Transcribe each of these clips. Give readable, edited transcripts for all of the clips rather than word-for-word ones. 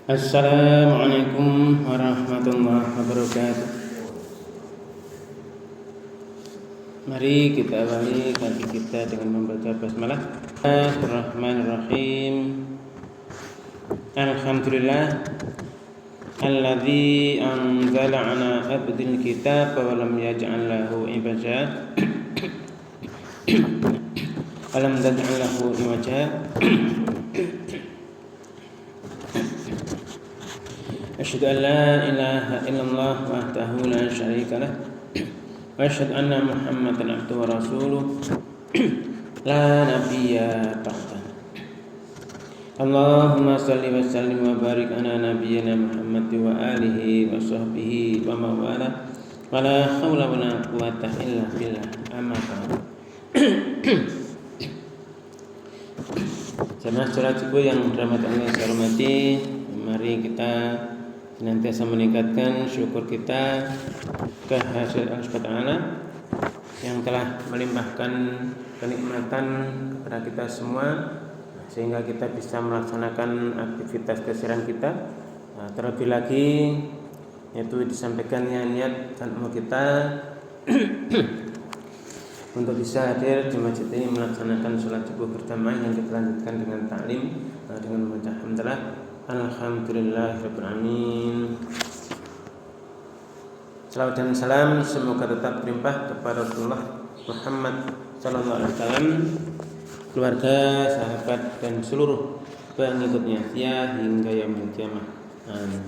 Assalamualaikum warahmatullahi wabarakatuh. Mari kita awali kaji kita dengan membaca basmalah. Bismillahirrahmanirrahim. Alhamdulillah alladzi anzala ala abdil kitab wa lam yaj'al lahu iwaja. Alam taj'al lahu iwaja. Asyhadu an la ilaha illallah wahdahu la syarika lah wa asyhadu anna Muhammadan abduhu wa rasuluh la nabiyya ba'da. Allahumma shalli wa sallim wa barik ala nabiyyina Muhammad wa alihi wa sahbihi wa mawala wa la haula wa la quwwata illa billah. Amma ba'd. Jemaah salat subuh yang dirahmati Allah sekalian hormati, mari kita senantiasa meningkatkan syukur kita kehadirat Allah Subhanahu wa taala yang telah melimpahkan kenikmatan kepada kita semua sehingga kita bisa melaksanakan aktivitas keseharian kita. Terlebih lagi yaitu disampaikannya niat dan umur kita untuk bisa hadir di masjid ini melaksanakan sholat subuh berjamaah yang kita lanjutkan dengan taklim dengan membaca alhamdulillah. Alhamdulillahirabbil alamin. Salawat dan salam semoga tetap berlimpah kepada Rasulullah Muhammad sallallahu alaihi wasallam, keluarga, sahabat dan seluruh pengikutnya hingga yaumil qiyamah. Amin.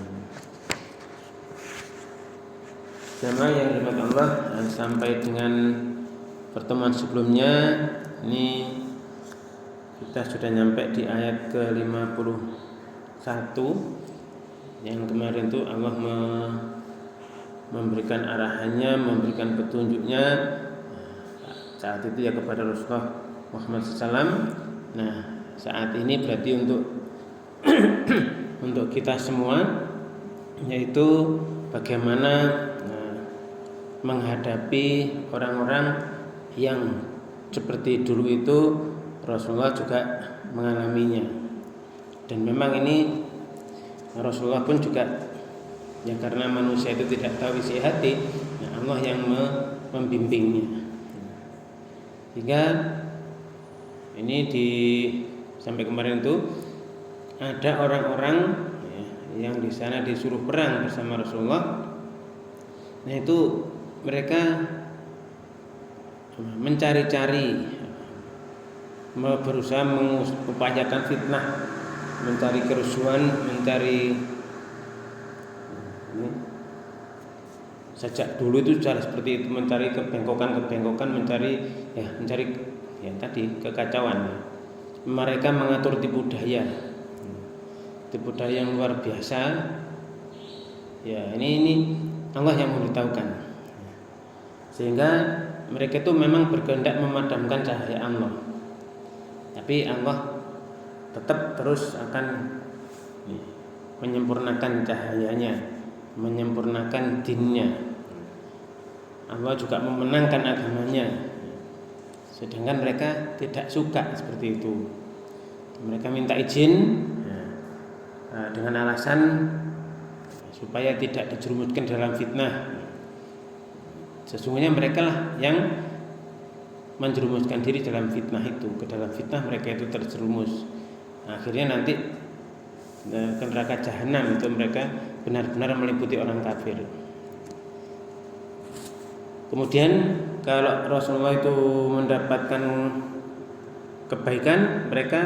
Jamaah yang dirahmati Allah, sampai dengan pertemuan sebelumnya ini kita sudah nyampe di ayat ke-51 yang kemarin itu Allah memberikan arahannya, memberikan petunjuknya saat itu ya kepada Rasulullah Muhammad SAW. Nah saat ini berarti untuk kita semua, yaitu bagaimana menghadapi orang-orang yang seperti dulu itu Rasulullah juga mengalaminya. Dan memang ini Rasulullah pun juga ya karena manusia itu tidak tahu isi hati, nah Allah yang membimbingnya. Sehingga ini sampai kemarin itu ada orang-orang yang di sana disuruh perang bersama Rasulullah. Nah itu mereka mencari-cari, berusaha mengupayakan fitnah, mencari kerusuhan, mencari sejak dulu itu cara seperti itu, mencari kebengkokan, mencari tadi kekacauan. Mereka mengatur tipu daya yang luar biasa. Ya ini Allah yang memberitahukan, sehingga mereka itu memang berkehendak memadamkan cahaya Allah, tapi Allah tetap terus akan menyempurnakan cahayanya, menyempurnakan dinnya. Allah juga memenangkan agamanya. Sedangkan mereka tidak suka seperti itu. Mereka minta izin dengan alasan supaya tidak dijerumuskan dalam fitnah. Sesungguhnya mereka lah yang menjerumuskan diri dalam fitnah itu. Ke dalam fitnah mereka itu terjerumus. Akhirnya nanti ke neraka jahanam itu mereka benar-benar meliputi orang kafir. Kemudian kalau Rasulullah itu mendapatkan kebaikan, mereka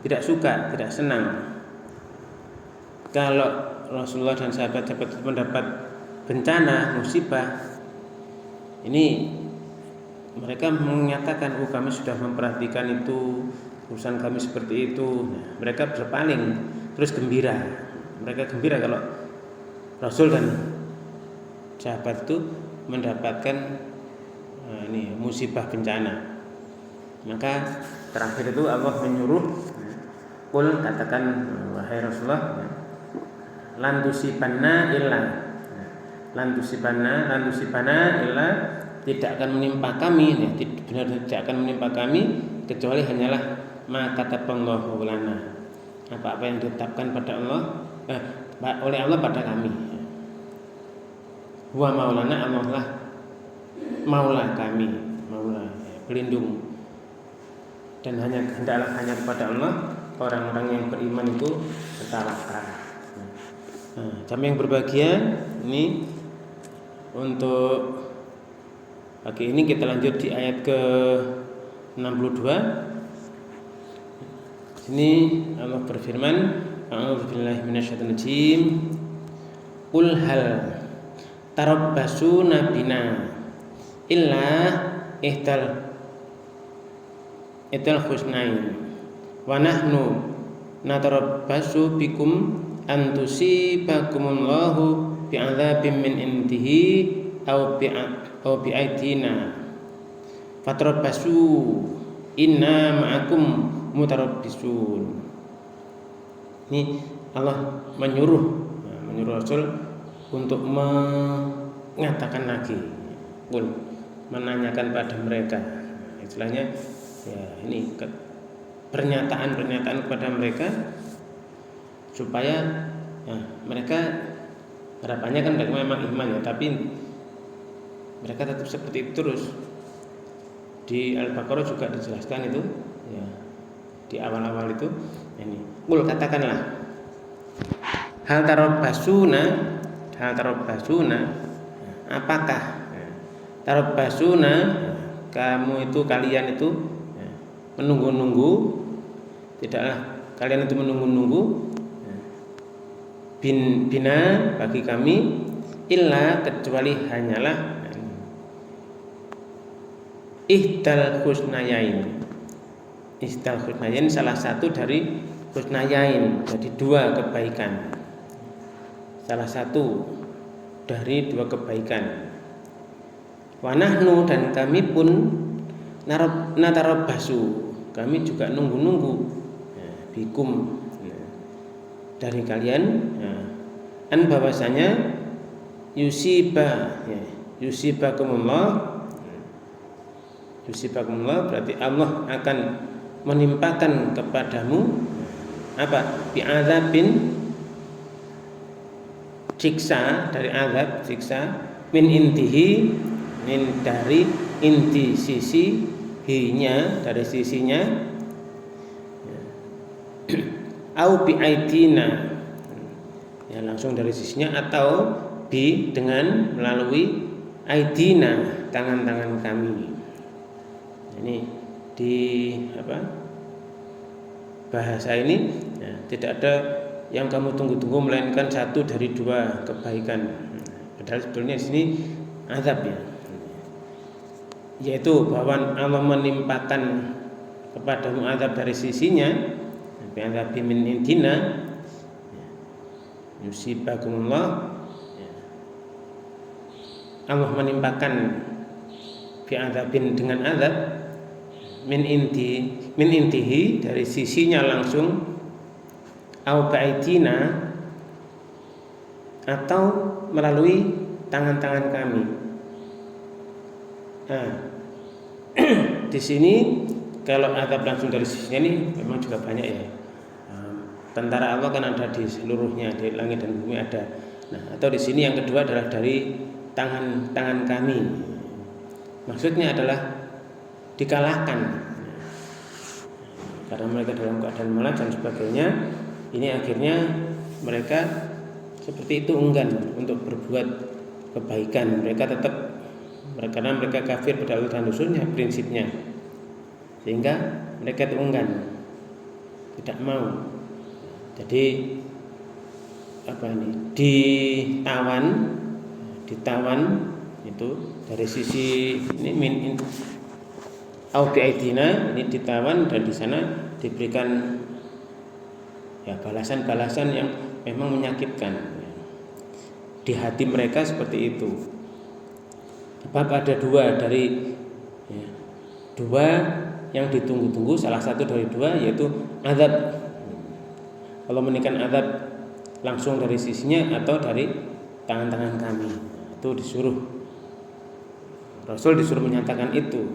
tidak suka, tidak senang. Kalau Rasulullah dan sahabat-sahabat itu mendapat bencana, musibah, ini mereka menyatakan, kami sudah memperhatikan itu, urusan kami seperti itu. Nah, mereka berpaling, terus gembira. Mereka gembira kalau Rasul dan sahabat itu mendapatkan musibah bencana. Maka terakhir itu Allah menyuruh, qul, katakan wahai Rasulullah, lan tusibanna illa tidak akan menimpa kami, benar tidak akan menimpa kami kecuali hanyalah ma kataballahu lana, apa-apa yang ditetapkan pada Allah oleh Allah pada kami. Wa maulana, Allah lah maula kami, maula pelindung. Dan hendaklah hanya kepada Allah orang-orang yang beriman itu bertawakal. Jamaah yang berbahagia, ini untuk pagi ini kita lanjut di ayat ke-62. Sini Allah berfirman, a'udzubillahi minasyaitonir rajim. Qul hal tarabbasuna bina illa ihdal husnain wa nahnu natarabbasu bikum an tusibakumullahu bi'adzabin min indihi aw bi'aidina fatarabbasu inna ma'akum mutarabbisun. Ini Allah menyuruh Rasul untuk mengatakan lagi, menanyakan pada mereka, istilahnya ya ini pernyataan kepada mereka supaya ya, mereka harapannya kan memang iman ya, tapi mereka tetap seperti itu terus. Di Al-Baqarah juga dijelaskan itu ya, di awal-awal itu ini. Qul katakanlah, hal tarabbasuna, apakah tarabbasuna, kamu itu, kalian itu menunggu-nunggu, tidaklah kalian itu menunggu-nunggu bina bagi kami illa kecuali hanyalah ihdal husnayain. Ihdal husnayain salah satu dari husnayain, jadi dua kebaikan. Salah satu dari dua kebaikan. Wa nahnu, dan kami pun natarabbasu, kami juga nunggu-nunggu bikum, dari kalian, an bahwasanya yusibakumullah berarti Allah akan menimpakan kepadamu apa? Bi'adzabin, siksa, dari azab, siksa, min intihi, min dari inti sisi, hinya dari sisinya, au bi'aidina, ya langsung dari sisinya, atau dengan melalui aidina, tangan-tangan kami. Ini di bahasa ini ya, tidak ada yang kamu tunggu-tunggu melainkan satu dari dua kebaikan. Padahal sebetulnya di sini azab ya, yaitu bahwa Allah menimpakan kepadamu azab dari sisinya, azab min indina, yusibakumullah, Allah menimpakan bi'adzabin dengan azab min intihi dari sisinya langsung, au ba'idina, atau melalui tangan-tangan kami. Nah, di sini kalau azab langsung dari sisinya ini memang juga banyak ya. Tentara Allah kan ada di seluruhnya, di langit dan bumi ada. Nah, atau di sini yang kedua adalah dari tangan kami. Maksudnya adalah dikalahkan karena mereka dalam keadaan malas dan sebagainya. Ini akhirnya mereka seperti itu enggan untuk berbuat kebaikan. Mereka tetap, karena mereka kafir pada Allah dan Rasulnya, prinsipnya, sehingga mereka itu enggan, tidak mau. Jadi ditawan itu dari sisi ini min au bi'aidina, ini ditawan, dan di sana diberikan ya balasan-balasan yang memang menyakitkan di hati mereka seperti itu. Sebab ada dua yang ditunggu-tunggu, salah satu dari dua yaitu azab. Allah menikan azab langsung dari sisinya atau dari tangan-tangan kami. Itu Rasul disuruh menyatakan itu.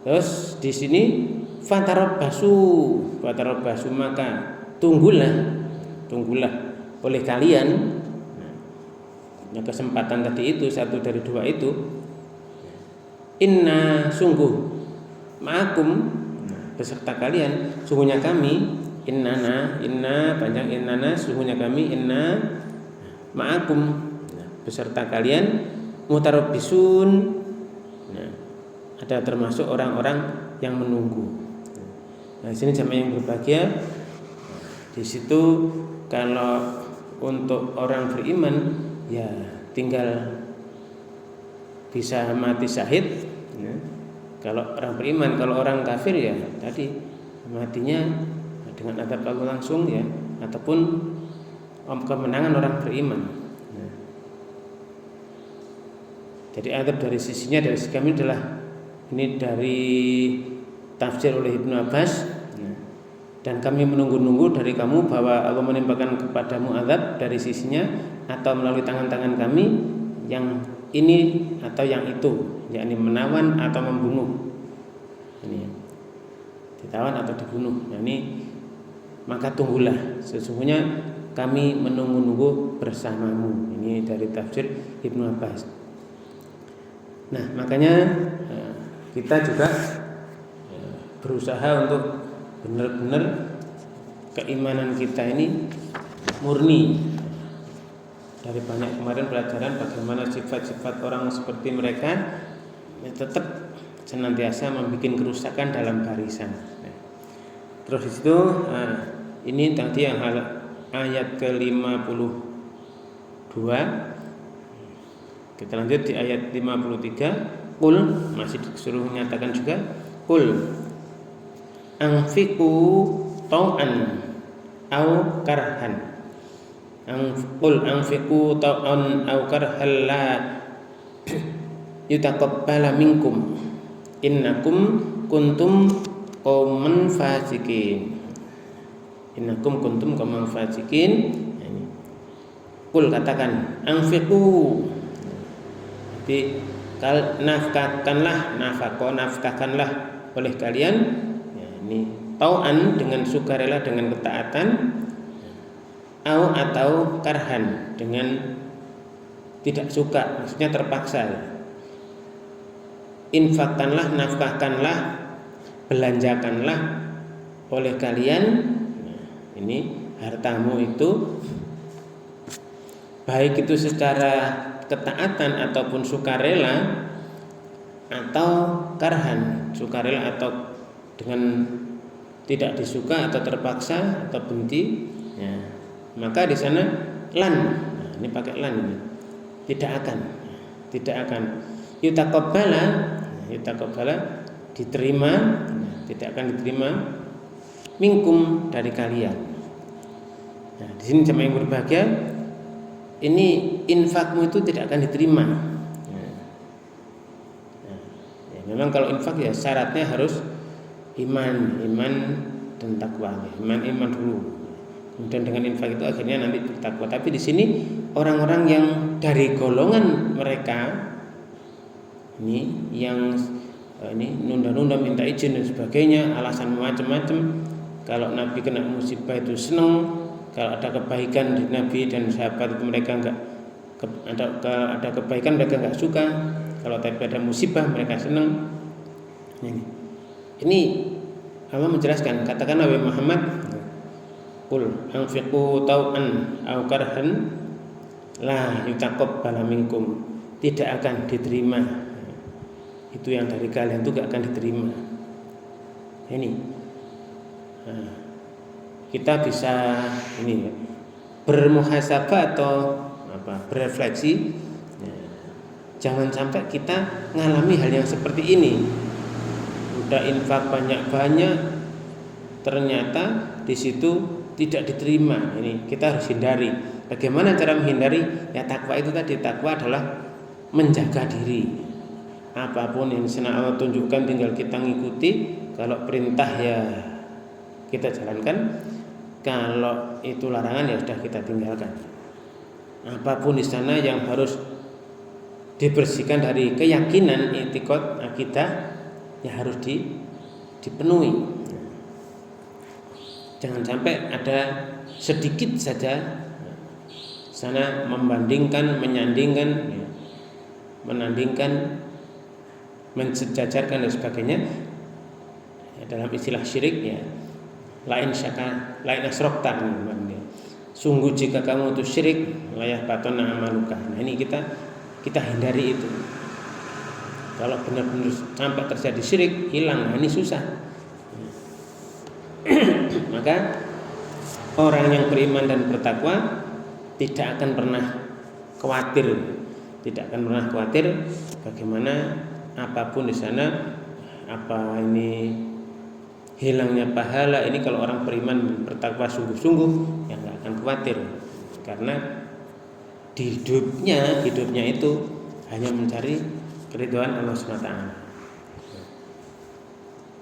Terus di sini fatarabbasu, maka tunggulah, tunggulah oleh kalian. Nah, kesempatan tadi itu, satu dari dua itu. Inna sungguh ma'akum beserta kalian, sungguhnya kami, inna panjang innana, sungguhnya kami, inna ma'akum beserta kalian, mutarabbisun. Nah, ada termasuk orang-orang yang menunggu. Nah, di sini jamaah yang berbahagia, di situ kalau untuk orang beriman ya tinggal bisa mati syahid. Ya. Kalau orang beriman, kalau orang kafir ya tadi matinya dengan azab Allah langsung ya, ataupun kemenangan orang beriman. Ya. Jadi azab dari sisinya, dari sisi kami adalah ini dari tafsir oleh Ibnu Abbas. Ya. Dan kami menunggu-nunggu dari kamu bahwa Allah menimpakan kepadamu azab dari sisinya atau melalui tangan-tangan kami yang ini atau yang itu, yakni menawan atau membunuh. Ini ditawan atau dibunuh. Nah, ini maka tunggulah, sesungguhnya kami menunggu-nunggu bersamamu. Ini dari tafsir Ibnu Abbas. Nah, makanya kita juga berusaha untuk benar-benar keimanan kita ini murni. Dari banyak kemarin pelajaran bagaimana sifat-sifat orang seperti mereka ya, tetap senantiasa membuat kerusakan dalam barisan. Terus di situ ini tadi yang ayat ke-52. Kita lanjut di ayat 53. Qul, masih disuruh menyatakan juga, qul anfiqu tau'an au karhan. Qul anfiqu tau'an au karhan la yutaqabbala minkum innakum kuntum qauman fasikin. Innakum kuntum qauman fasikin. Qul, katakan, anfiqu. Jadi nafkahkanlah oleh kalian ya, ini tau'an dengan sukarela, dengan ketaatan, atau karhan dengan tidak suka, maksudnya terpaksa. Infakkanlah, nafkahkanlah, belanjakanlah oleh kalian ini hartamu itu, baik itu secara ketaatan ataupun sukarela atau karhan, sukarela atau dengan tidak disuka atau terpaksa atau benci ya. Maka di sana lan, nah, ini pakai lan ini. Tidak akan yutaqabbala diterima, tidak akan diterima minkum dari kalian. Nah, di sini jemaah yang berbahagia, ini infakmu itu tidak akan diterima. Ya, memang kalau infak ya syaratnya harus iman dan takwa. Iman dulu. Kemudian dengan infak itu akhirnya nanti bertakwa. Tapi di sini orang-orang yang dari golongan mereka ini yang ini nunda-nunda, minta izin dan sebagainya, alasan macam-macam. Kalau Nabi kena musibah itu senang, kalau ada kebaikan di Nabi dan sahabat itu mereka enggak, ada kebaikan mereka enggak suka. Kalau tapi ada musibah mereka senang. Ini Allah menjelaskan, katakan Nabi Muhammad, qul anfiqu tau'an aw karhan la yutaqabbala minkum, tidak akan diterima. Itu yang dari kalian itu gak akan diterima. Ini kita bisa ini bermuhasabah atau berefleksi. Jangan sampai kita ngalami hal yang seperti ini. Udah infak banyak-banyak, ternyata di situ tidak diterima. Ini kita harus hindari. Bagaimana cara menghindari? Ya takwa itu tadi. Takwa adalah menjaga diri. Apapun yang senang Allah tunjukkan tinggal kita ngikuti. Kalau perintah ya kita jalankan. Kalau itu larangan ya sudah kita tinggalkan. Apapun di sana yang harus dibersihkan dari keyakinan, i'tiqad, akidah ya harus dipenuhi. Jangan sampai ada sedikit saja sana membandingkan, menyandingkan, menandingkan, mensejajarkan dan sebagainya. Ya, dalam istilah syirik ya, lain asrokta. Sungguh jika kamu itu syirik, layah batona amaluka. Nah ini kita hindari itu. Kalau benar-benar sampai terjadi syirik, hilang, nah ini susah. Maka orang yang beriman dan bertakwa tidak akan pernah khawatir bagaimana apapun di sana, apa ini hilangnya pahala. Ini kalau orang beriman dan bertakwa sungguh-sungguh, ya nggak akan khawatir, karena di hidupnya itu hanya mencari keridhaan Allah SWT.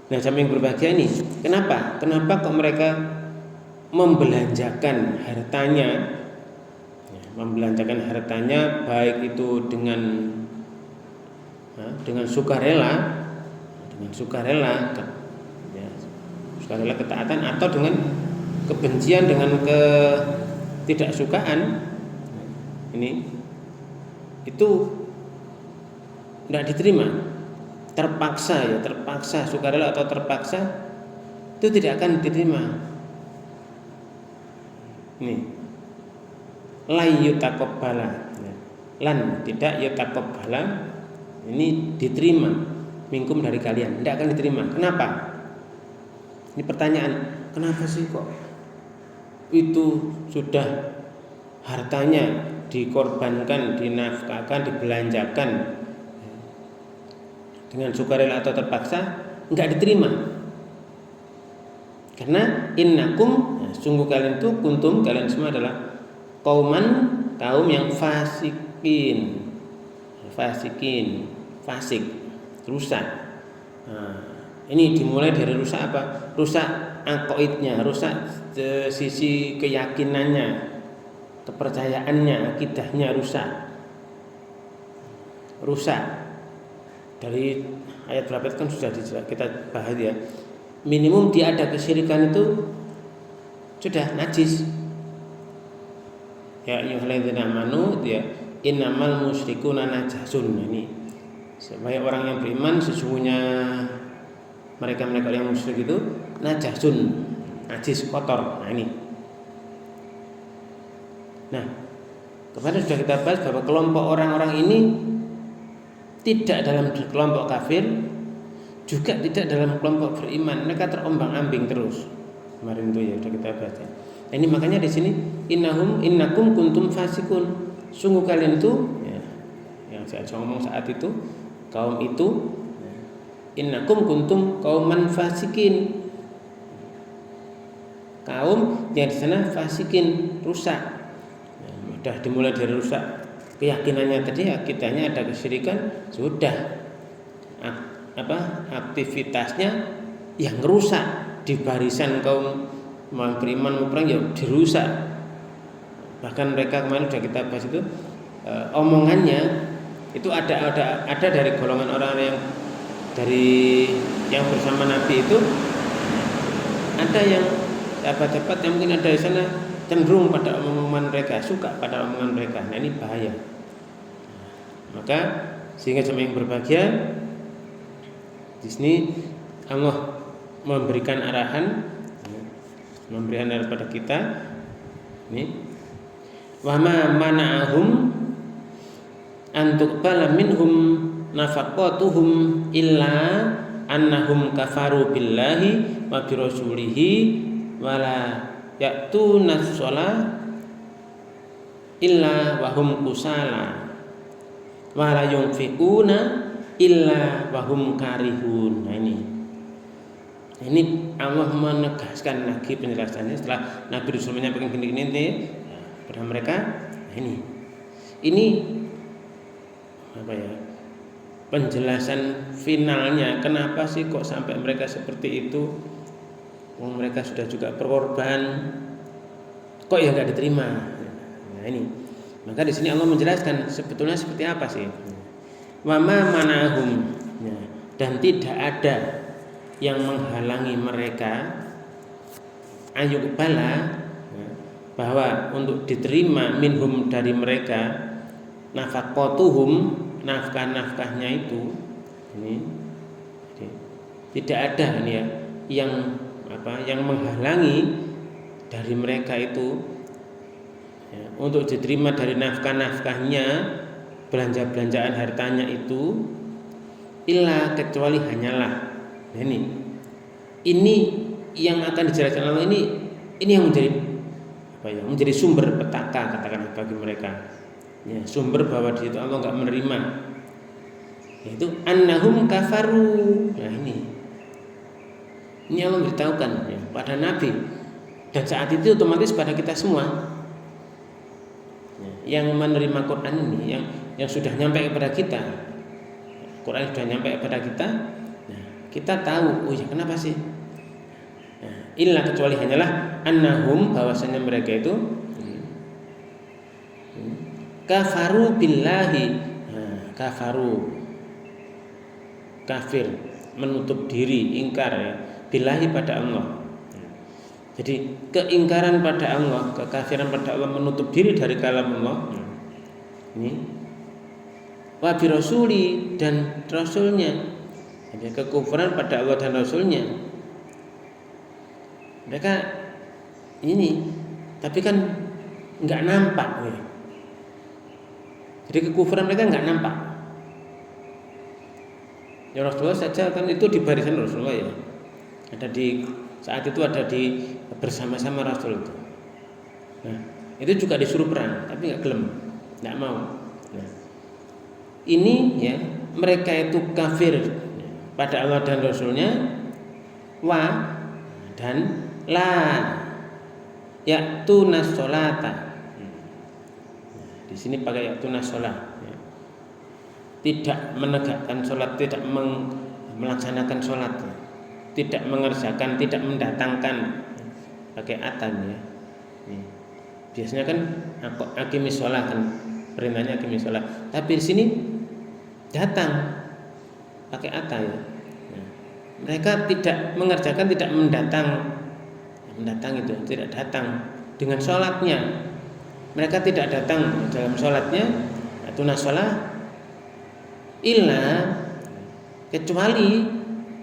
Nah, jamaah yang berbahagia ini, kenapa kok mereka membelanjakan hartanya baik itu dengan sukarela ketaatan atau dengan kebencian, dengan ketidaksukaan, ini itu tidak diterima. Terpaksa sukarela atau terpaksa itu tidak akan diterima. Ini la yutaqabbala, lan tidak yutaqabbala, ini diterima minkum dari kalian, tidak akan diterima. Kenapa? Ini pertanyaan, kenapa sih kok itu sudah hartanya dikorbankan, dinafkahkan, dibelanjakan dengan sukarela atau terpaksa, enggak diterima? Karena innakum, sungguh kalian itu, kalian semua adalah kaum yang fasik, rusak. Nah, ini dimulai dari rusak apa? Rusak aqaidnya, rusak sisi keyakinannya, kepercayaannya, akidahnya rusak. Dari ayat berapa itu kan sudah kita bahas ya. Minimum dia ada kesyirikan itu sudah najis. Ya ayyuhalladzina amanu, ya innamal musyrikuna najasun. Ini sebagai orang yang beriman, sesungguhnya mereka yang musyrik itu najasun, najis, kotor. Nah ini. Nah, kemarin sudah kita bahas bahwa kelompok orang-orang ini tidak dalam kelompok kafir, juga tidak dalam kelompok beriman. Mereka terombang-ambing terus. Kemarin itu ya sudah kita baca. Nah, ini makanya di sini innakum kuntum fasikun. Sungguh kalian itu, ya, yang saya ngomong saat itu, kaum itu, innakum kuntum kauman fasikin. Kaum yang di sana fasikin, rusak. Ya, sudah dimulai dari rusak keyakinannya tadi, akidahnya ada kesyirikan, sudah aktivitasnya yang rusak di barisan kaum beriman perang ya dirusak. Bahkan mereka kemarin sudah kita bahas itu, omongannya itu ada dari golongan orang yang bersama Nabi itu, ada yang sahabat-sahabat yang mungkin ada di sana cenderung pada omongan mereka, suka pada omongan mereka. Nah ini bahaya. Maka sehingga jemaah yang berbahagia, di sini Allah memberikan arahan kepada kita. Ini wa ma mana'ahum an tuqbala minhum nafaqatuhum illa annahum kafaru billahi wa bi rasulihi wala ya'tuna shalah illa wa hum kusala wala yunfiquna illa wa hum karihun. Nah ini Allah menegaskan lagi penjelasannya setelah Nabi Rasul menyampaikan gini pada mereka. Nah ini apa ya, penjelasan finalnya, kenapa sih kok sampai mereka seperti itu? Mereka sudah juga berkorban, kok ya nggak diterima? Nah ini, maka di sini Allah menjelaskan sebetulnya seperti apa sih. Wama manahum, dan tidak ada yang menghalangi mereka ayuqbala, bahwa untuk diterima minhum dari mereka nafaqatuhum, nafkah-nafkahnya itu ini tidak ada ini ya yang menghalangi dari mereka itu ya, untuk diterima dari nafkah-nafkahnya, belanja-belanjaan hartanya itu, illa kecuali hanyalah. Nah, ini yang akan dijelaskan Allah, ini yang menjadi sumber petaka katakan bagi mereka. Ya, sumber bahwa di situ Allah enggak menerima, yaitu annahum kafaru. Nah, ini Allah beritahukan ya, pada Nabi, dan saat itu otomatis pada kita semua ya, yang menerima Quran ini, yang sudah nyampe kepada kita, Quran sudah nyampe kepada kita. Nah, kita tahu, oh ya kenapa sih? Nah, illa kecuali hanyalah annahum, bahwasanya mereka itu kafaru billahi. Nah, kafaru kafir, menutup diri, ingkar ya, billahi pada Allah. Jadi keingkaran pada Allah, kekafiran pada Allah, menutup diri dari kalam Allah. Ini wa bi rasuli, dan rasulnya. Jadi kekufuran pada Allah dan rasulnya. Mereka ini tapi kan enggak nampak ya. Jadi kekufuran mereka enggak nampak. Ya Rasulullah saja kan itu di barisan Rasulullah ya. Ada di saat itu ada di bersama-sama Rasul itu. Nah, itu juga disuruh perang, tapi enggak gelem, enggak mau. Nah, ini ya, mereka itu kafir pada Allah dan Rasulnya, wa dan la ya'tunas sholata. Di sini pakai ya'tunas sholat ya. Tidak menegakkan sholat, tidak melaksanakan sholat ya. Tidak mengerjakan, tidak mendatangkan, pakai atan ya. Biasanya kan aqimis sholat kan, perintahnya aqimis sholat. Tapi di sini datang pakai ata ya. Mereka tidak mengerjakan, tidak mendatang itu, tidak datang dengan sholatnya. Mereka tidak datang dalam sholatnya, tunas sholat, illa kecuali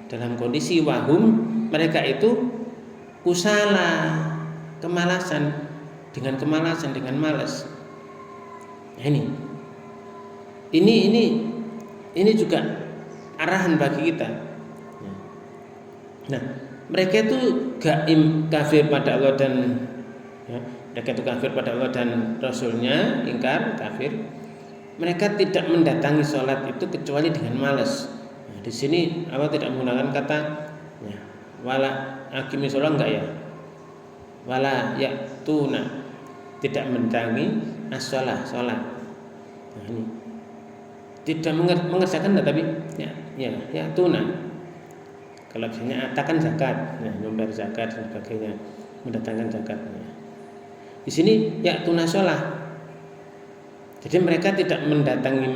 dalam kondisi wahum, mereka itu kusala, kemalasan, dengan malas. Nah, ini juga arahan bagi kita. Nah, mereka itu kafir pada Allah dan ya, mereka itu kafir pada Allah dan Rasulnya, ingkar, kafir. Mereka tidak mendatangi sholat itu kecuali dengan malas. Nah, di sini Allah tidak menggunakan kata ya, wala aqimi sholat, enggak ya, wala ya'tuna, tidak mendatangi as-sholat. Nah, ini tidak mengerjakan, tapi ya tuna. Kalau misalnya atakan zakat, nah, membayar zakat dan sebagainya, mendatangkan zakatnya. Di sini ya tuna sholat. Jadi mereka tidak mendatangi,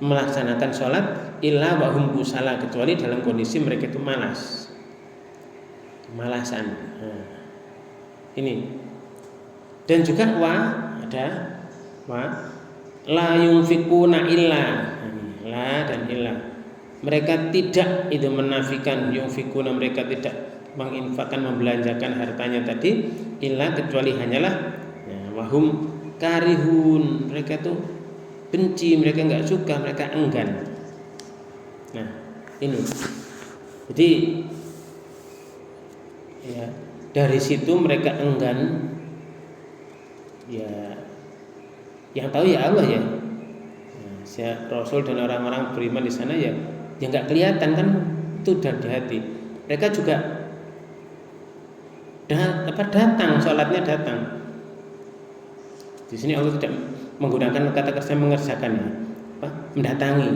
melaksanakan sholat illa wa hum kusala, kecuali dalam kondisi mereka itu malas, kemalasan. Nah, ini dan juga ada la yunfikuna illa, la dan illa. Mereka tidak itu menafikan yunfikuna, mereka tidak menginfakkan, membelanjakan hartanya tadi, illa kecuali hanyalah ya, wahum karihun, mereka tuh benci, mereka enggak suka, mereka enggan. Nah, ini. Jadi ya, dari situ mereka enggan. Ya, yang tahu ya Allah ya. Rasul dan orang-orang beriman di sana ya enggak kelihatan kan, itu dari hati. Mereka juga datang, sholatnya datang. Di sini Allah tidak menggunakan kata kerja mengerjakan ya, mendatangi,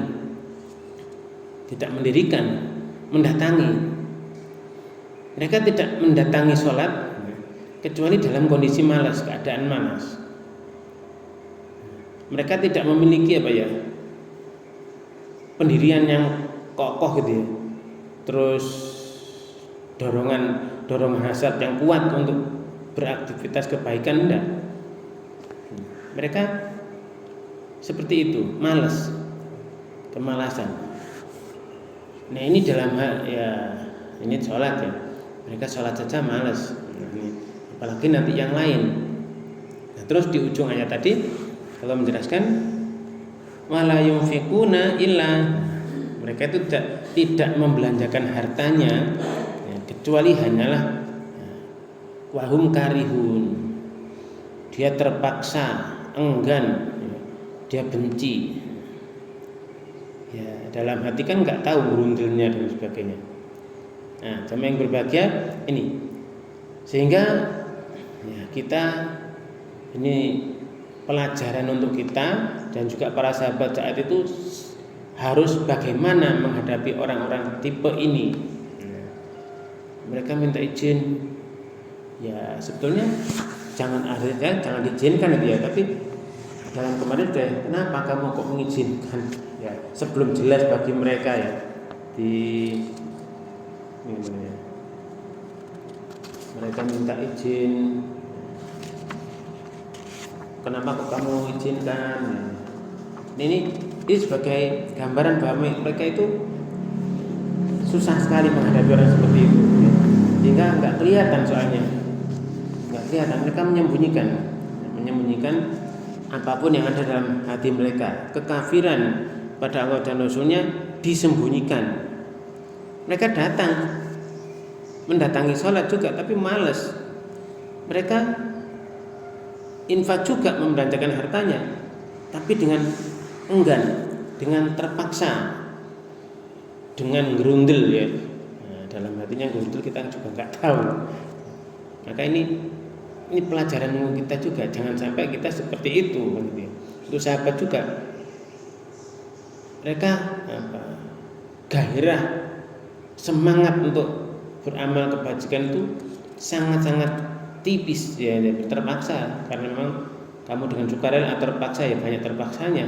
tidak mendirikan, mendatangi. Mereka tidak mendatangi sholat kecuali dalam kondisi malas, keadaan malas. Mereka tidak memiliki pendirian yang kokoh gitu ya. Terus dorongan hasad yang kuat untuk beraktivitas kebaikan, enggak. Mereka seperti itu, malas, kemalasan. Nah ini dalam hal ya ini sholat ya, mereka sholat saja malas. Apalagi nanti yang lain. Nah, terus di ujung ayat tadi kalau menjelaskan wala yunfiquna illa, mereka itu tidak membelanjakan hartanya ya, kecuali hanyalah wahum karihun, dia terpaksa, enggan, dia benci. Ya, dalam hati kan nggak tahu berundilnya dan sebagainya. Nah, jamaah yang berbahagia ini, sehingga ya, kita ini pelajaran untuk kita dan juga para sahabat saat itu harus bagaimana menghadapi orang-orang tipe ini. Mereka minta izin, ya sebetulnya jangan diizinkan itu ya, tapi dalam kemarin deh, kenapa kamu kok mengizinkan? Ya, sebelum jelas bagi mereka ya mereka minta izin. Kenapa kok kamu izinkan? Ini sebagai gambaran bahwa mereka itu susah sekali menghadapi orang seperti itu, sehingga nggak kelihatan soalnya, nggak kelihatan. Mereka menyembunyikan apapun yang ada dalam hati mereka. Kekafiran pada Allah dan Rasulnya disembunyikan. Mereka mendatangi sholat juga, tapi malas. Mereka infak juga, membelanjakan hartanya, tapi dengan enggan, dengan terpaksa, dengan gerundel ya. Nah, dalam hatinya gerundel kita juga nggak tahu. Maka ini pelajaran kita juga, jangan sampai kita seperti itu. Untuk sahabat juga, mereka gairah, semangat untuk beramal kebajikan itu sangat-sangat tipis ya, terpaksa, karena memang kamu dengan sukarela atau terpaksa ya, banyak terpaksanya.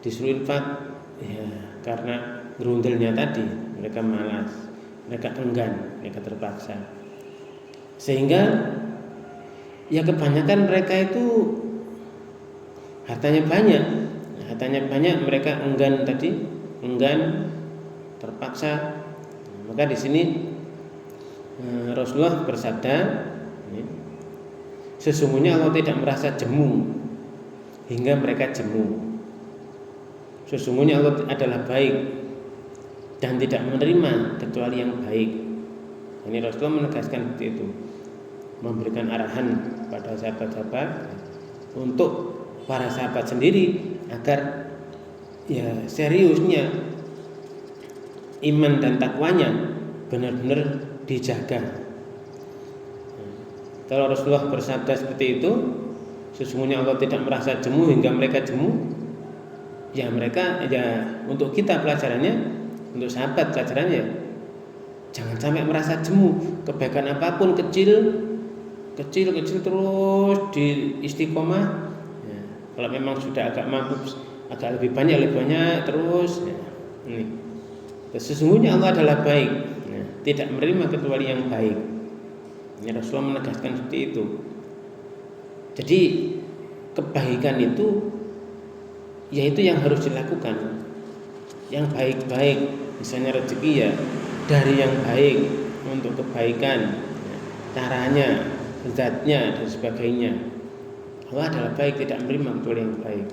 Disuruh infak ya, karena gerundelnya tadi, mereka malas, mereka enggan, mereka terpaksa. Sehingga ya kebanyakan mereka itu hartanya banyak, mereka enggan, terpaksa. Maka di sini Rasulullah bersabda, sesungguhnya Allah tidak merasa jemu hingga mereka jemu. Sesungguhnya Allah adalah baik dan tidak menerima kecuali yang baik. Ini Rasulullah menegaskan seperti itu, memberikan arahan pada sahabat-sahabat untuk para sahabat sendiri agar ya seriusnya iman dan takwanya benar-benar dijaga. Kalau Rasulullah bersabda seperti itu, sesungguhnya Allah tidak merasa jemu hingga mereka jemu, ya mereka ya, untuk kita pelajarannya, untuk sahabat pelajarannya, jangan sampai merasa jemu. Kebaikan apapun kecil terus di istiqomah ya, kalau memang sudah agak mampu, agak lebih banyak terus ya, ini sesungguhnya Allah adalah baik ya, tidak menerima kecuali yang baik ya, Rasulullah menegaskan seperti itu. Jadi kebaikan itu yaitu yang harus dilakukan, yang baik-baik, misalnya rezeki ya dari yang baik untuk kebaikan ya, caranya, zatnya dan sebagainya. Allah adalah baik, tidak menerima kecuali yang baik.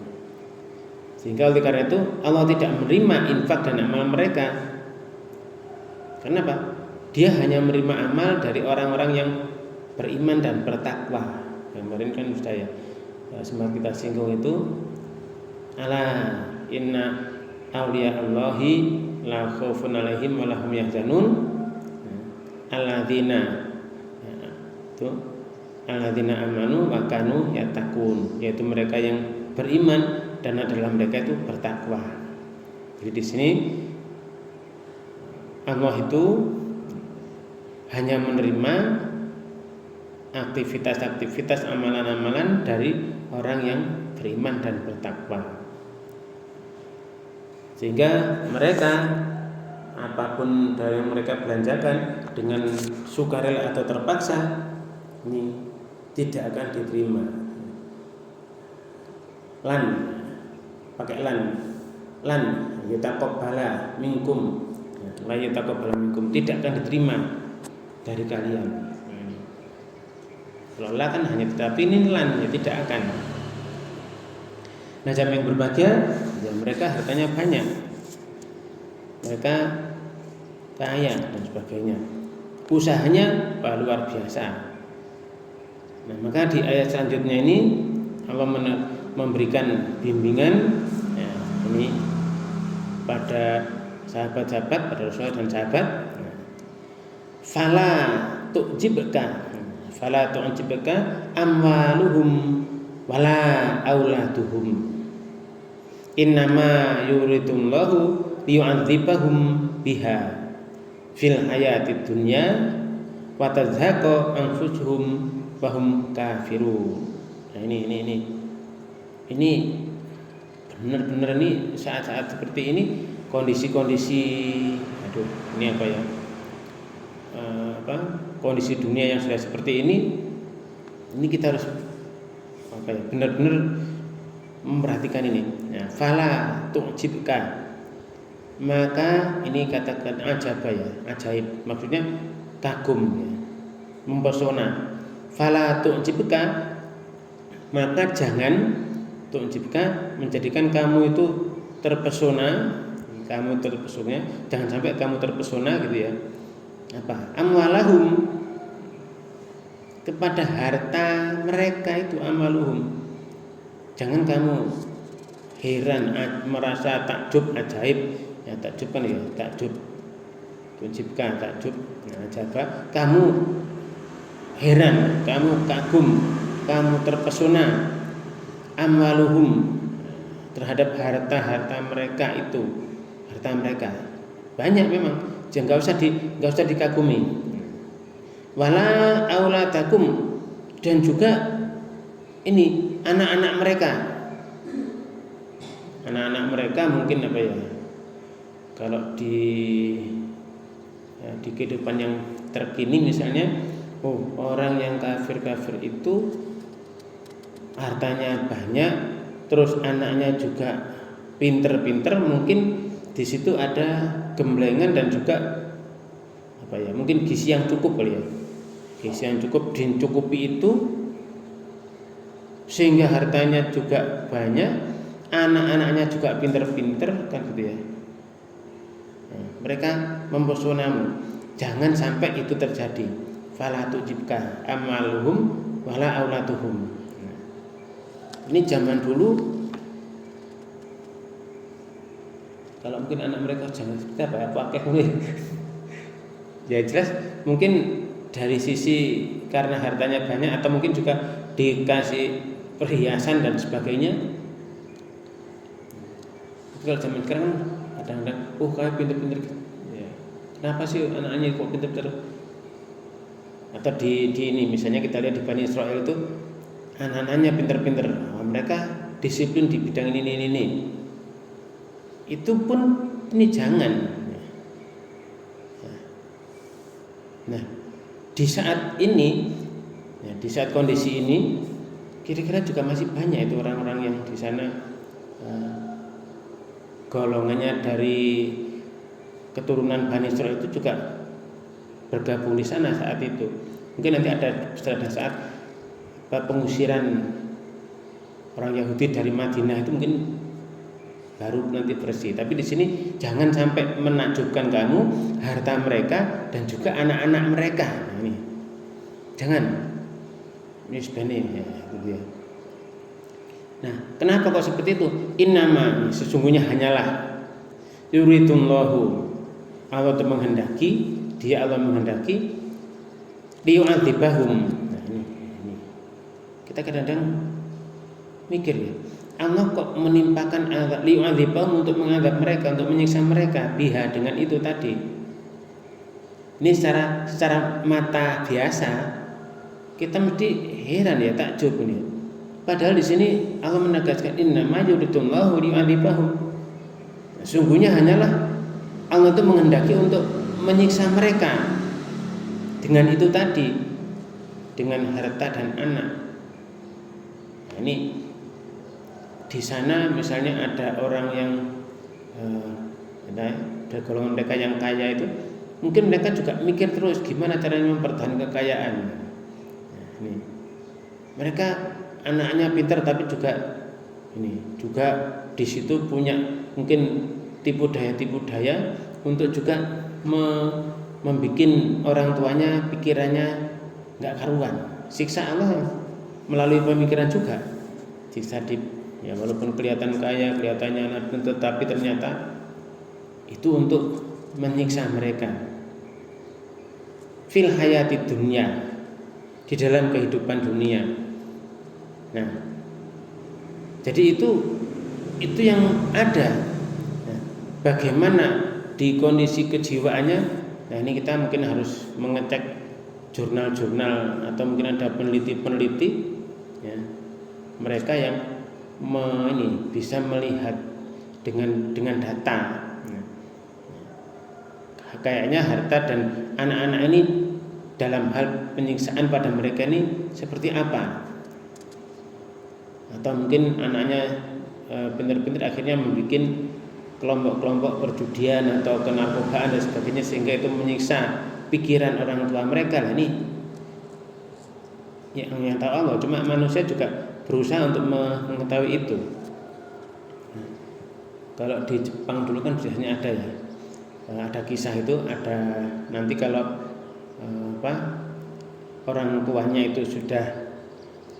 Sehingga oleh karena itu Allah tidak menerima infak dan amal mereka. Kenapa? Dia hanya menerima amal dari orang-orang yang beriman dan bertakwa. Kemarin kan sudah ya, sempat kita singgung itu, ala inna awliya Allahi la khaufun alaihim wa lahum yahzanun alladzina itu alladzina amanu wa kanu yattaqun, yaitu mereka yang beriman dan adalah mereka itu bertakwa. Jadi di sini Allah itu hanya menerima aktivitas-aktivitas amalan-amalan dari orang yang beriman dan bertakwa. Sehingga mereka apapun dari yang mereka belanjakan dengan sukarela atau terpaksa, ini tidak akan diterima. Lan, pakai lan yutaqabbala minkum, la yutaqabbala minkum, tidak akan diterima dari kalian. Kalau la kan hanya tetapi, ini lan ya tidak akan. Nah, jamaah yang berbahagia, ya mereka hartanya banyak, mereka kaya dan sebagainya, usahanya luar biasa. Nah, maka di ayat selanjutnya ini Allah memberikan bimbingan ya, ini pada sahabat-sahabat, pada Rasulullah dan sahabat. Fala tu'jibka amwaluhum wala auladuhum, innama yuridullahu liyu'adzibahum biha fil hayatid dunya wa tazhaqa anfusuhum wa hum kafirun. Nah, ini benar-benar ini saat-saat seperti ini, kondisi-kondisi ini apa ya? Kondisi dunia yang sudah seperti ini kita harus benar-benar memperhatikan ini. Ya, fala tu'jibka, maka ini katakan ajaib, maksudnya kagum ya, mempesona. Fala tu'jibka, maka jangan tu'jibka menjadikan kamu itu terpesona, jangan sampai kamu terpesona gitu ya. Amwalahum, kepada harta mereka itu, amaluhum. Jangan kamu heran, merasa takjub, ajaib. Ya, takjub kan ya, takjub. Tu'jibka, takjub. Nah, coba kamu heran, kamu kagum, kamu terpesona, amwaluhum, terhadap harta mereka itu, harta mereka banyak memang, jangan nggak usah dikagumi. Wala auladakum, dan juga ini anak-anak mereka mungkin apa ya, kalau di kehidupan yang terkini misalnya, orang yang kafir itu hartanya banyak, terus anaknya juga pinter-pinter, mungkin di situ ada gemblengan dan juga mungkin gizi yang cukup kali ya, gizi yang cukup dicukupi itu, sehingga hartanya juga banyak, anak-anaknya juga pinter-pinter kan gitu ya. Nah, mereka mempesonamu, jangan sampai itu terjadi. Fala tu'jibka amaluhum wala auladuhum. Ini zaman dulu, kalau mungkin anak mereka jangan seperti apa ya, pakai mulai. Ya jelas mungkin dari sisi karena hartanya banyak, atau mungkin juga dikasih perhiasan dan sebagainya. Kalau zaman sekarang kadang-kadang kayak pinter-pinter ya. Kenapa sih anaknya kok pinter-pinter? Atau di ini misalnya kita lihat di Bani Israel itu anak-anaknya pinter-pinter, mereka disiplin di bidang ini. Itu pun ini jangan. Nah, di saat ini, di saat kondisi ini, kira-kira juga masih banyak itu orang-orang yang di sana golongannya dari keturunan Bani Israil itu juga bergabung di sana saat itu. Mungkin nanti ada saat pengusiran orang Yahudi dari Madinah itu mungkin baru nanti bersih. Tapi di sini jangan sampai menakjubkan kamu harta mereka dan juga anak-anak mereka. Nah, ini jangan. Ini sebenarnya ya, gitu ya. Nah, kenapa kok seperti itu? Innama, sesungguhnya hanyalah yuridullahu, Allah itu menghendaki, dia Allah menghendaki liyu'adzibahum. Nah, ini. Kita kadang-kadang mikir ya, Allah kok menimpakan azab liyu'adzibahum, untuk mengadab mereka, untuk menyiksa mereka, biha, dengan itu tadi. Ini secara mata biasa kita mesti heran ya, takjub ini. Padahal di sini Allah menegaskan innama yuridullahu liyu'adzibahum. Sungguhnya hanyalah Allah itu menghendaki untuk menyiksa mereka. dengan itu tadi, dengan harta dan anak. Nah, ini di sana misalnya ada orang yang ada golongan mereka yang kaya itu, mungkin mereka juga mikir terus gimana caranya mempertahankan kekayaan. Nah, ini mereka anaknya pintar tapi juga di situ punya mungkin tipu daya untuk juga membuat orang tuanya pikirannya nggak karuan. Siksa Allah melalui pemikiran juga. Siksa walaupun kelihatan kaya, kelihatannya anak, tetapi ternyata itu untuk menyiksa mereka. Fil hayati dunia, di dalam kehidupan dunia. Nah, jadi itu yang ada. Nah, bagaimana di kondisi kejiwaannya? Nah, ini kita mungkin harus mengecek jurnal-jurnal atau mungkin ada peneliti-peneliti, ya, mereka yang bisa melihat dengan data. Nah, kayaknya harta dan anak-anak ini dalam hal penyiksaan pada mereka ini seperti apa? Atau mungkin anaknya pintar-pintar akhirnya membuat kelompok-kelompok perjudian atau kenarkobaан dan sebagainya, sehingga itu menyiksa pikiran orang tua mereka. Lah ini yang tahu Allah, cuma manusia juga berusaha untuk mengetahui itu. Kalau di Jepang dulu kan biasanya ada kisah itu, ada nanti kalau orang tuanya itu sudah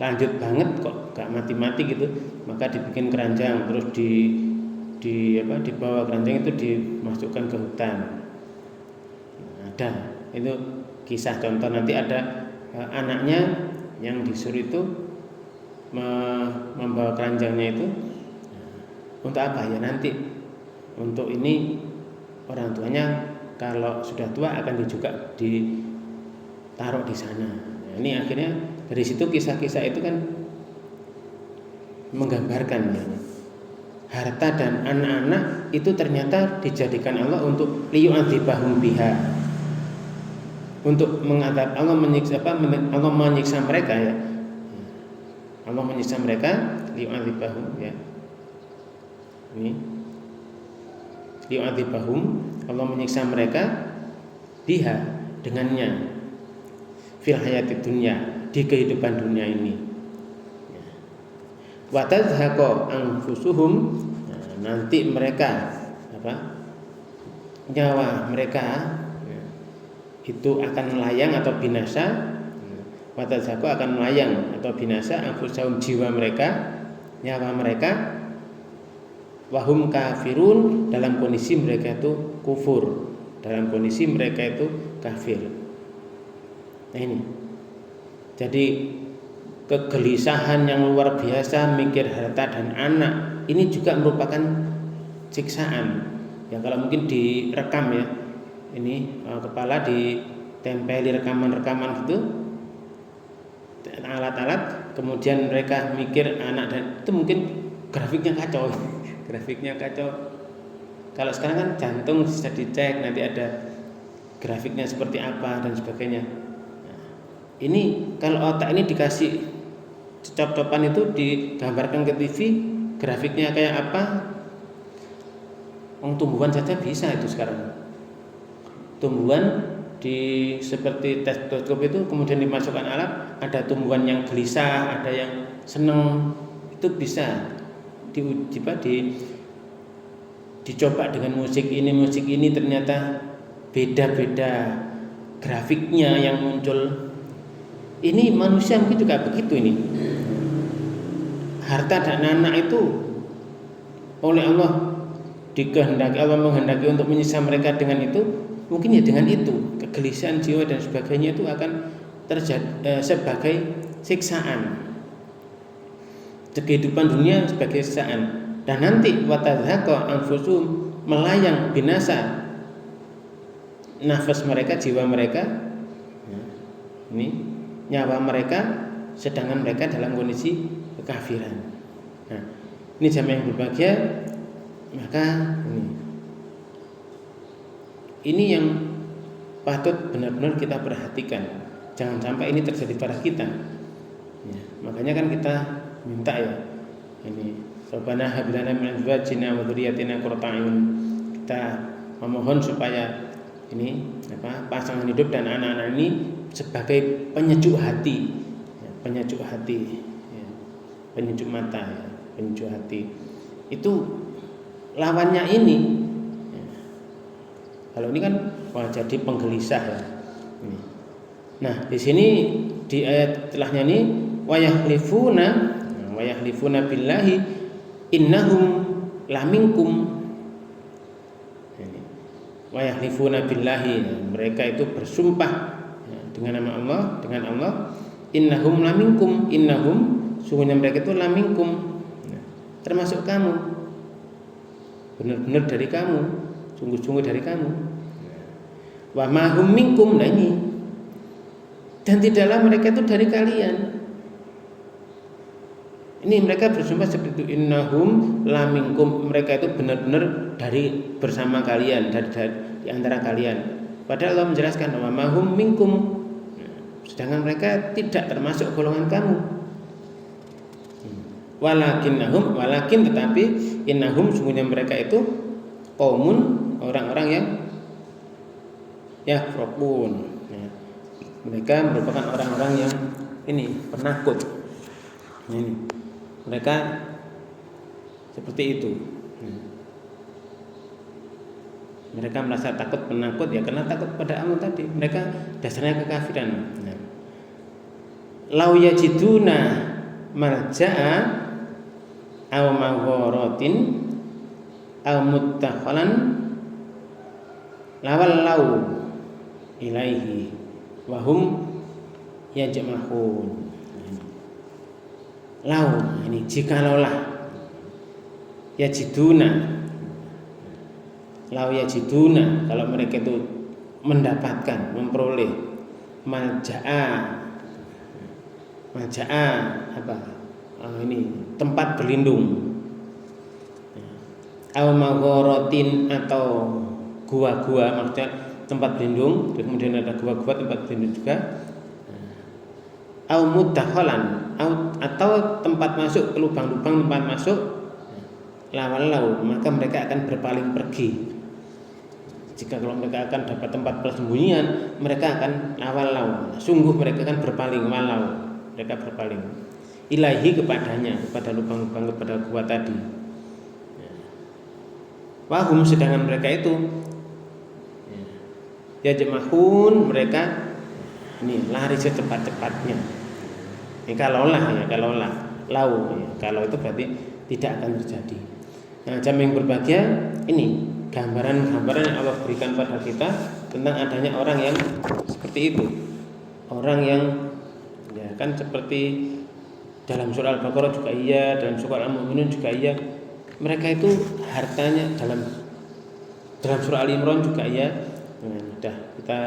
lanjut banget kok gak mati-mati gitu, maka dibikin keranjang, terus dibawa keranjang itu dimasukkan ke hutan. Ada itu kisah contoh, nanti ada anaknya yang disuruh itu membawa keranjangnya itu untuk apa ya, nanti untuk ini orang tuanya kalau sudah tua akan juga ditaruh di sana. Nah, ini akhirnya dari situ kisah-kisah itu kan menggambarkan ya, harta dan anak-anak itu ternyata dijadikan Allah untuk liyu'adzibahum biha, untuk mengadab. Allah menyiksa mereka ya. Allah menyiksa mereka liyu'adzibahum ya. Ini liyu'adzibahum, Allah menyiksa mereka biha, dengannya, fil hayati dunya, di kehidupan dunia ini. Wa tazhaqa anfusuhum, nanti mereka nyawa mereka itu akan melayang atau binasa. Wa tazhaqa akan melayang atau binasa anfusuhum, jiwa mereka, nyawa mereka, wahum kafirun, dalam kondisi mereka itu kufur, dalam kondisi mereka itu kafir. Nah ini, jadi kegelisahan yang luar biasa mikir harta dan anak ini juga merupakan siksaan. Ya kalau mungkin direkam ya, ini kepala ditempeli rekaman-rekaman itu, alat-alat, kemudian mereka mikir anak, dan itu mungkin grafiknya kacau. Grafiknya kacau. Kalau sekarang kan jantung bisa dicek, nanti ada grafiknya seperti apa dan sebagainya. Nah, ini kalau otak ini dikasih cop-copan itu, digambarkan ke TV, grafiknya kayak apa? Tumbuhan saja bisa itu sekarang. Tumbuhan seperti stetoskop itu kemudian dimasukkan alat, ada tumbuhan yang gelisah, ada yang seneng, itu bisa dicoba dengan musik ini ternyata beda-beda grafiknya yang muncul. Ini manusia mungkin juga begitu ini. Harta dan anak itu oleh Allah dikehendaki, Allah menghendaki untuk menyiksa mereka dengan itu, mungkin ya dengan itu kegelisahan jiwa dan sebagainya itu akan terjadi sebagai siksaan. Kehidupan dunia sebagai siksaan, dan nanti watadzaqa anfusum, melayang binasa nafas mereka, jiwa mereka, ini nyawa mereka, sedangkan mereka dalam kondisi kekafiran. Nah, ini jamaah yang berbahagia, maka ini yang patut benar-benar kita perhatikan. Jangan sampai ini terjadi pada kita. Ya, makanya kan kita minta ya, ini Rabbana hab lana min azwajina wa dzurriyyatina qurrata a'yun. Kita memohon supaya ini pasangan hidup dan anak-anak ini sebagai penyejuk hati, ya, penyejuk hati, ya, penyejuk mata, ya, penyejuk hati. Itu lawannya ini. Ya. Kalau ini kan jadi penggelisah ya. Ini. Nah di sini di ayat setelahnya ini wayahlifuna billahi innahum laminkum. Wayahlifuna billahi, mereka itu bersumpah dengan nama Allah, dengan Allah, innahum laminkum, innahum sungguhnya mereka itu laminkum, termasuk kamu, benar-benar dari kamu, sungguh-sungguh dari kamu. Wa ma hum minkum, nah ini, dan tidaklah mereka itu dari kalian. Ini mereka bersumpah seperti itu, innahum laminkum, mereka itu benar-benar dari bersama kalian, dari di antara kalian. Padahal Allah menjelaskan wa ma hum minkum, sedangkan mereka tidak termasuk golongan kamu. Walakin tetapi innahum sungguhnya mereka itu qaumun, orang-orang yang yafraqun. Mereka merupakan orang-orang yang ini penakut. Ini mereka seperti itu. Mereka merasa takut, penakut ya karena takut pada Allah tadi. Mereka dasarnya kekafiran. Lau yajiduna marja'a aw magharatin aw muttakhalan lawallau ilaihi wa hum yajma'un. Lau ini jikalaulah yajiduna, lau yajiduna, kalau mereka itu mendapatkan, memperoleh malja'a apa? Ini tempat berlindung, al magharatin atau gua-gua, maksudnya tempat berlindung, kemudian ada gua-gua tempat berlindung juga, au mudakhalan atau tempat masuk, lubang-lubang tempat masuk, lawalau, maka mereka akan berpaling pergi. Jika kalau mereka akan dapat tempat persembunyian, mereka akan lawalau, sungguh mereka akan berpaling, walau mereka berpaling ilahi kepadanya, kepada lubang-lubang, kepada gua tadi. Wahum, sedangkan mereka itu yajmahun, mereka ini lari secepat-cepatnya. Ini kalaulah ya, kalaulah lau ya, kalau itu berarti tidak akan terjadi. Nah, jamaah yang berbahagia, ini gambaran-gambaran yang Allah berikan pada kita tentang adanya orang yang seperti itu. Orang yang ya kan seperti dalam surah Al-Baqarah juga iya, dalam surah Al-Mu'minun juga iya. Mereka itu hartanya dalam surah Al-Imran juga iya. Nah, sudah kita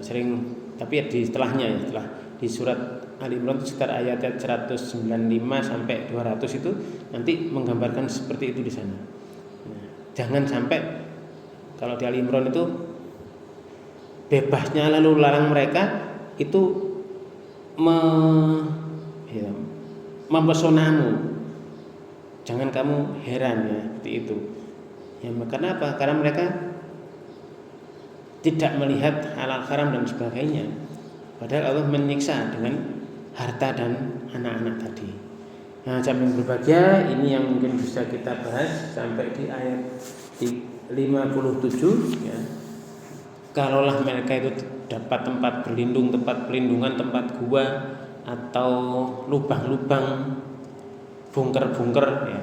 sering, tapi ya di setelahnya ya, setelah di surat Al-Imran itu sekitar ayat 195 sampai 200 itu nanti menggambarkan seperti itu di sana. Nah, jangan sampai kalau di Al-Imran itu bebasnya lalu larang mereka itu mempesonamu. Jangan kamu heran ya seperti itu. Ya, karena apa? Karena mereka tidak melihat halal haram dan sebagainya. Padahal Allah menyiksa dengan harta dan anak-anak tadi. Nah, jamaah yang berbahagia, ini yang mungkin bisa kita bahas sampai di ayat 57 ya. Kalaulah mereka itu dapat tempat berlindung, tempat pelindungan, tempat gua atau lubang-lubang, bunker-bunker ya,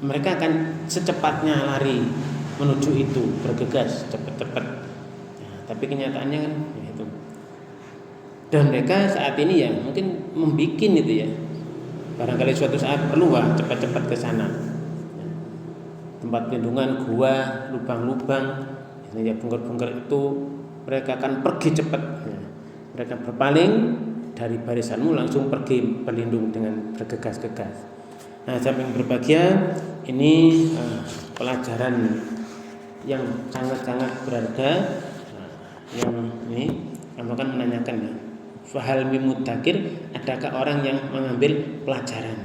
mereka akan secepatnya lari menuju itu, bergegas cepat-cepat ya, tapi kenyataannya kan ya itu. Dan mereka saat ini ya mungkin membikin itu ya, barangkali suatu saat perlu cepat-cepat ke sana ya. Tempat pelindungan, gua, lubang-lubang ya, bunker-bunker itu mereka akan pergi cepat ya. Mereka berpaling dari barisanmu langsung pergi berlindung dengan bergegas-gegas. Nah, jamaah yang berbahagia, ini pelajaran yang sangat-sangat berharga. Yang ini kamu kan menanyakan ya, fahal mimudakir, adakah orang yang mengambil pelajaran?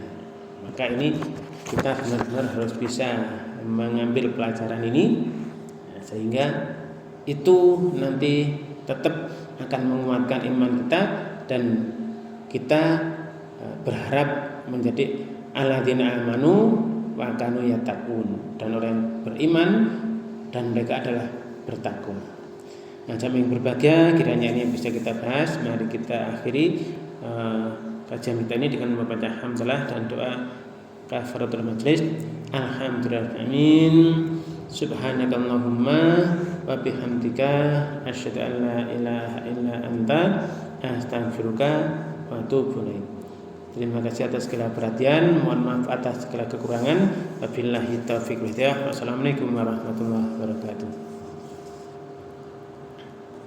Maka ini kita benar-benar harus bisa mengambil pelajaran ini, sehingga itu nanti tetap akan menguatkan iman kita, dan kita berharap menjadi alladzina amanu wa kanu yattaqun, dan orang yang beriman dan mereka adalah bertakwa. Nah, jamaah yang berbahagia, kiranya ini bisa kita bahas. Mari kita akhiri kajian kita ini dengan membaca hamdalah dan doa kafaratul majlis. Alhamdulillah, amin. Subhanakallahumma wa bihamdika asyhadu an la ilaha illa anta astaghfiruka wa atubu ilaik. Terima kasih atas segala perhatian, mohon maaf atas segala kekurangan. Wabillahi taufiq wal hidayah. Wassalamualaikum warahmatullahi wabarakatuh.